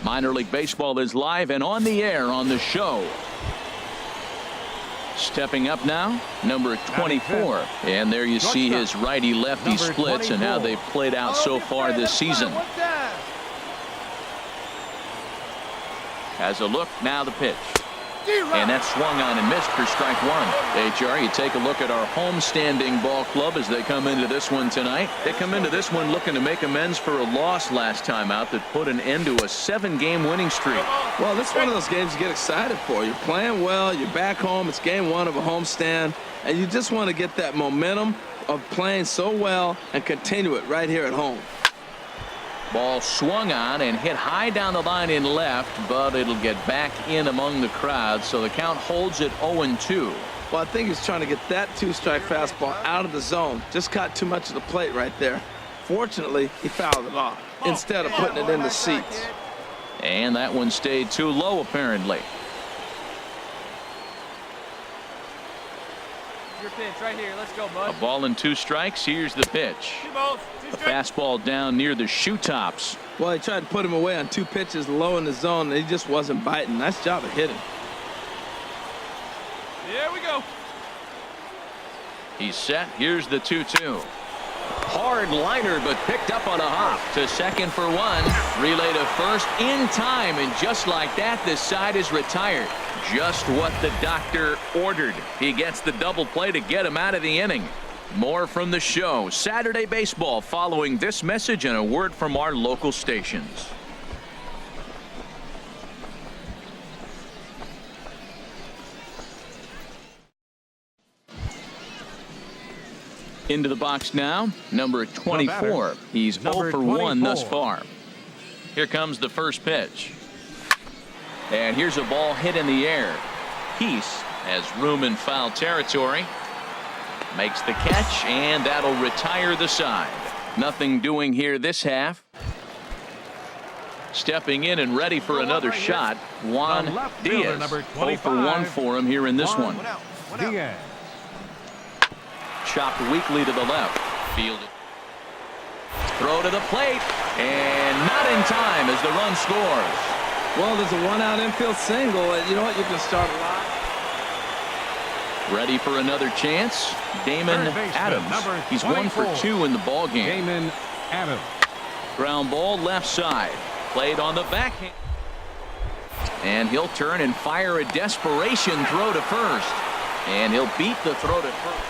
Minor League Baseball is live and on the air on the show. Stepping up now, number 24. And there you see his righty-lefty splits and how they've played out so far this season. Has a look, now the pitch. And that swung on and missed for strike 1. HR, you take a look at our homestanding ball club as they come into this one tonight. They come into this one looking to make amends for a loss last time out that put an end to a 7-game winning streak. Well, this is one of those games you get excited for. You're playing well, you're back home, it's game 1 of a homestand, and you just want to get that momentum of playing so well and continue it right here at home. Ball swung on and hit high down the line in left, but it'll get back in among the crowd, so the count holds at 0-2. Well, I think he's trying to get that 2-strike fastball out of the zone. Just caught too much of the plate right there. Fortunately, he fouled it off instead of putting it in the seats. And that one stayed too low, apparently. Your pitch right here. Let's go, bud. A ball and 2 strikes. Here's the pitch. A fastball down near the shoe tops. Well, he tried to put him away on 2 pitches low in the zone, and he just wasn't biting. Nice job of hitting. There we go. He's set. Here's the 2-2. Hard liner, but picked up on a hop to second for 1. Relay to first in time, and just like that, the side is retired. Just what the doctor ordered. He gets the double play to get him out of the inning. More from the show. Saturday baseball following this message and a word from our local stations. Into the box now, number 24. He's 0 for 1 thus far. Here comes the first pitch. And here's a ball hit in the air. Peace has room in foul territory. Makes the catch, and that'll retire the side. Nothing doing here this half. Stepping in and ready for another shot, Juan left fielder, Diaz. number 0 for 1 for him here in this one. Diaz. Chopped weakly to the left. Fielded. Throw to the plate. And not in time as the run scores. Well, there's a one-out infield single. And you know what? You can start a lot. Ready for another chance. Damon Adams. He's 1 for 2 in the ball game. Damon Adams. Ground ball left side. Played on the backhand. And he'll turn and fire a desperation throw to first. And he'll beat the throw to first.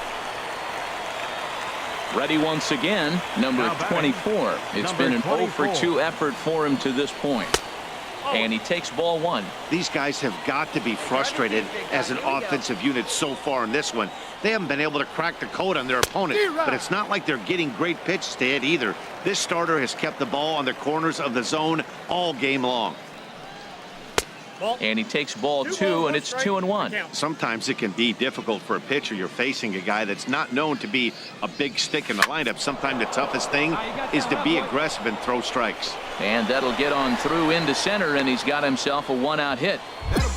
Ready once again, number 24. It's been an 0 for 2 effort for him to this point. And he takes ball 1. These guys have got to be frustrated as an offensive unit so far in this one. They haven't been able to crack the code on their opponent, but it's not like they're getting great pitches to hit either. This starter has kept the ball on the corners of the zone all game long. And he takes ball 2, and it's 2-1. Sometimes it can be difficult for a pitcher. You're facing a guy that's not known to be a big stick in the lineup. Sometimes the toughest thing is to be aggressive and throw strikes. And that'll get on through into center, and he's got himself a 1-out hit.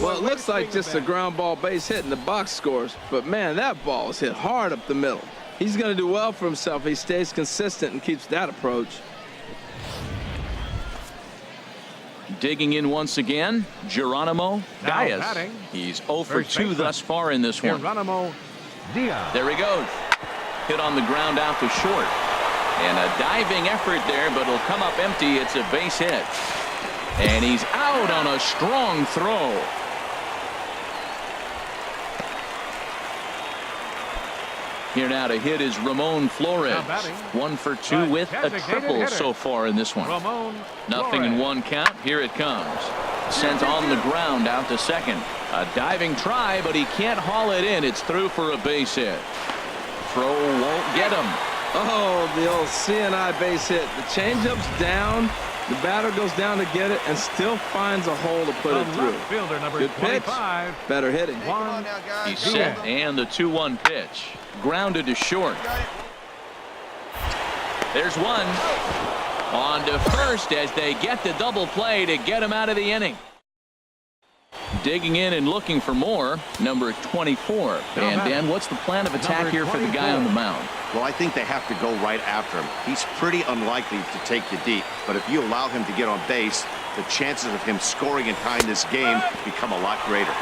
Well, it looks like just a ground ball base hit in the box scores. But, man, that ball is hit hard up the middle. He's going to do well for himself if he stays consistent and keeps that approach. Digging in once again, Geronimo Diaz. He's 0 for 2 thus far in this one. Geronimo Diaz. There he goes. Hit on the ground out to short. And a diving effort there, but it'll come up empty. It's a base hit. And he's out on a strong throw. Here now to hit is Ramon Flores. 1 for 2 with a triple so far in this one. Nothing in 1 count. Here it comes. Sent on the ground out to second. A diving try, but he can't haul it in. It's through for a base hit. Throw won't get him. Oh, the old CNI base hit. The changeup's down. The batter goes down to get it and still finds a hole to put it through. Fielder, number Good pitch. 25. Better hitting. He's set, and the 2-1 pitch. Grounded to short. There's one. On to first as they get the double play to get him out of the inning. Digging in and looking for more, number 24. And Dan, what's the plan of attack here for the guy on the mound? Well, I think they have to go right after him. He's pretty unlikely to take you deep, but if you allow him to get on base, the chances of him scoring and tying this game become a lot greater.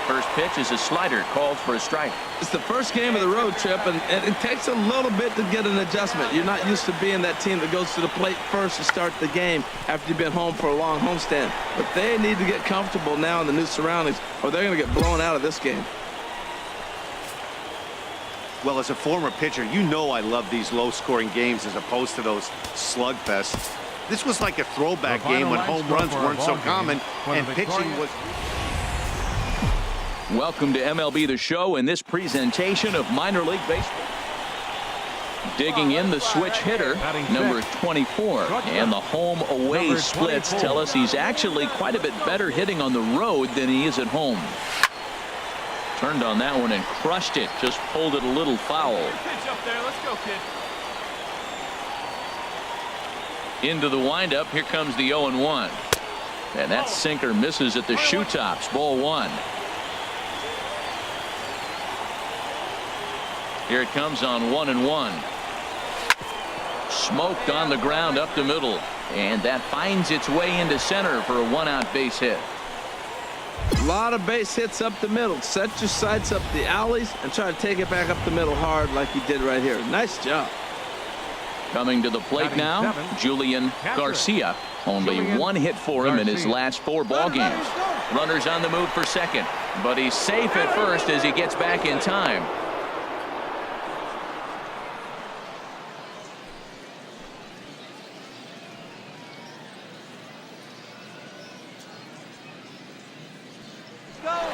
First pitch is a slider called for a strike. It's the first game of the road trip, and it takes a little bit to get an adjustment. You're not used to being that team that goes to the plate first to start the game after you've been home for a long homestand. But they need to get comfortable now in the new surroundings, or they're going to get blown out of this game. Well, as a former pitcher, you know I love these low-scoring games as opposed to those slugfests. This was like a throwback game when home runs weren't so common and pitching was... Welcome to MLB The Show in this presentation of minor league baseball. Digging in the switch hitter, number 24. And the home-away splits tell us he's actually quite a bit better hitting on the road than he is at home. Turned on that one and crushed it. Just pulled it a little foul. Pitch up there. Let's go, kid. Into the windup. Here comes the 0-1. And that sinker misses at the shoe tops. Ball 1. Here it comes on 1-1. Smoked on the ground up the middle. And that finds its way into center for a 1-out base hit. A lot of base hits up the middle. Set your sights up the alleys and try to take it back up the middle hard like he did right here. Nice job. Coming to the plate now, Julian Garcia. Only 1 hit for him in his last 4 ball games. Runners on the move for second, but he's safe at first as he gets back in time.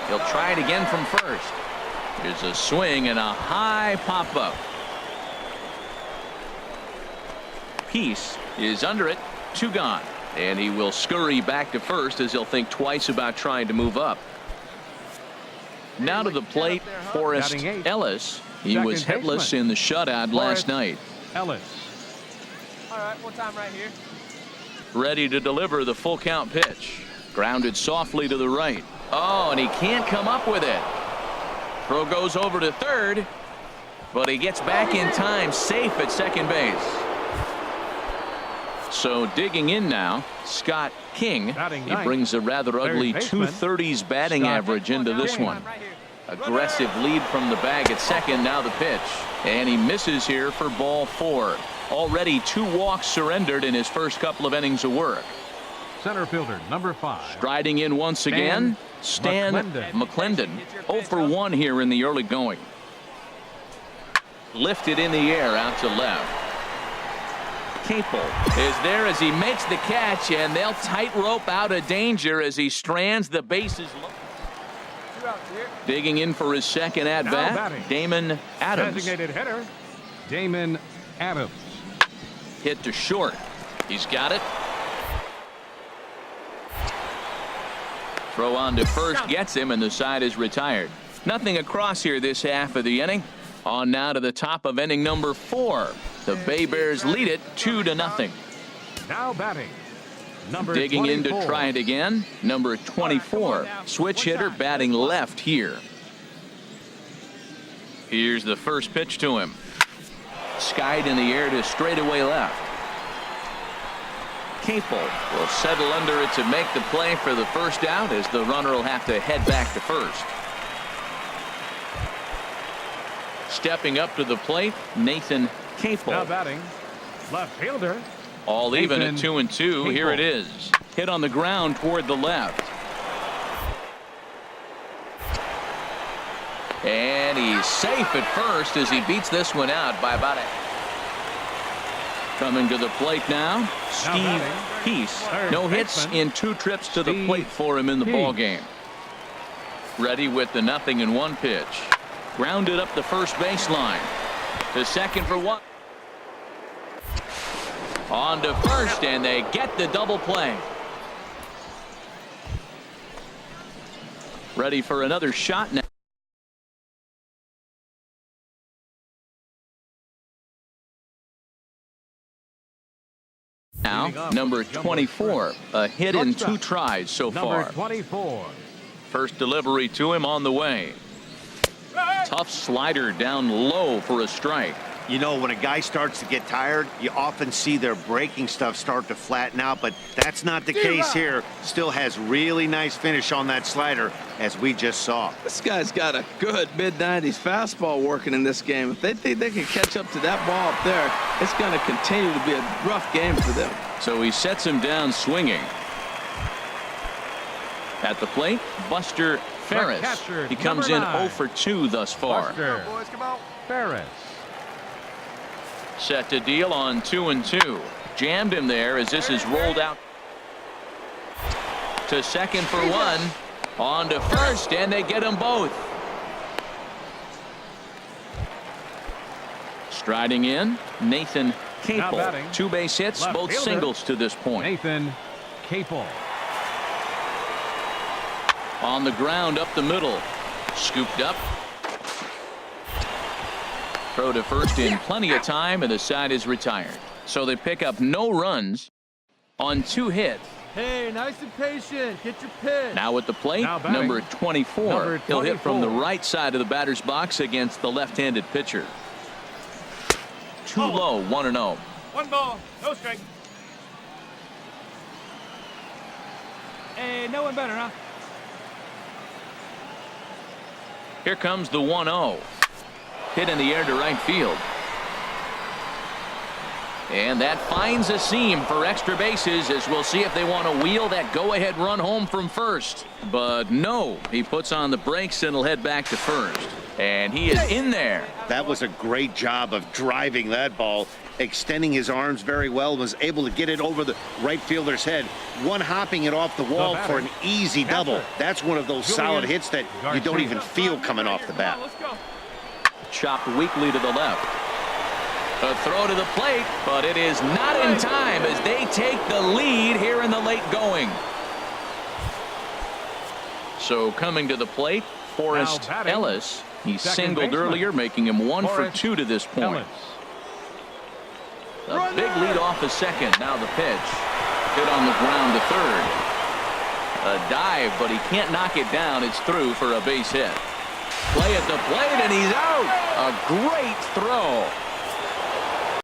He'll try it again from first. There's a swing and a high pop-up. Peace is under it. 2 gone. And he will scurry back to first as he'll think twice about trying to move up. Now to the plate, Forrest Ellis. He was hitless in the shutout last night. Ellis. All right, one time right here. Ready to deliver the full count pitch. Grounded softly to the right. Oh, and he can't come up with it. Throw goes over to third, but he gets back in time, safe at second base. So digging in now, Scott King. He brings a rather ugly 230s batting average into this one. Aggressive lead from the bag at second. Now the pitch, and he misses here for ball 4. Already 2 walks surrendered in his first couple of innings of work. Center fielder, number 5. Striding in once again, Stan McClendon. 0 for 1 here in the early going. Lifted in the air out to left. Capel is there as he makes the catch, and they'll tightrope out of danger as he strands the bases. Digging in for his second at bat, Damon Adams. Designated hitter, Damon Adams. Hit to short. He's got it. Throw on to first gets him, and the side is retired. Nothing across here this half of the inning. On now to the top of inning number 4. The Bay Bears lead it 2-0. Now batting, number Digging 24. in to try it again, number 24. Switch hitter batting left here. Here's the first pitch to him. Skied in the air to straightaway left. Capel will settle under it to make the play for the first out, as the runner will have to head back to first. Stepping up to the plate, Nathan Capel. Now batting, left fielder. All even at Nathan 2-2. Capel. Here it is. Hit on the ground toward the left. And he's safe at first as he beats this one out by about a... Coming to the plate now, Steve Peace. No hits in 2 trips to the plate for him in the ball game. Ready with the 0-1 pitch. Grounded up the first baseline. To second for 1. On to first, and they get the double play. Ready for another shot now. Now, number 24, a hit in 2 tries so far. Number 24. First delivery to him on the way. Tough slider down low for a strike. You know, when a guy starts to get tired, you often see their breaking stuff start to flatten out, but that's not the case here. Still has really nice finish on that slider, as we just saw. This guy's got a good mid-90s fastball working in this game. If they think they can catch up to that ball up there, it's going to continue to be a rough game for them. So he sets him down swinging. At the plate, Buster Ferris. He comes in 0 for 2 thus far. Buster Ferris. Set to deal on 2-2. Jammed him there as this is rolled out to second for 1. On to first, and they get them both. Striding in, Nathan Capel. 2 base hits, both fielder, singles to this point. Nathan Capel. On the ground up the middle. Scooped up. Throw to first in plenty of time, and the side is retired. So they pick up no runs on 2 hits. Hey, nice and patient. Get your pitch. Now at the plate, number 24. He'll hit from the right side of the batter's box against the left-handed pitcher. Too low, 1-0. 1 ball, no strike. Hey, no one better, huh? Here comes the 1-0. Hit in the air to right field. And that finds a seam for extra bases, as we'll see if they want to wheel that go-ahead run home from first. But no, he puts on the brakes and will head back to first. And he is in there. That was a great job of driving that ball, extending his arms very well, was able to get it over the right fielder's head, one-hopping it off the wall for an easy double. That's one of those solid hits that you don't even feel coming off the bat. Chopped weakly to the left. A throw to the plate, but it is not in time as they take the lead here in the late going. So coming to the plate, Forrest Ellis. He singled earlier, making him 1 for 2 to this point. A big lead off a second. Now the pitch. Hit on the ground to third. A dive, but he can't knock it down. It's through for a base hit. Play at the plate, and he's out. A great throw.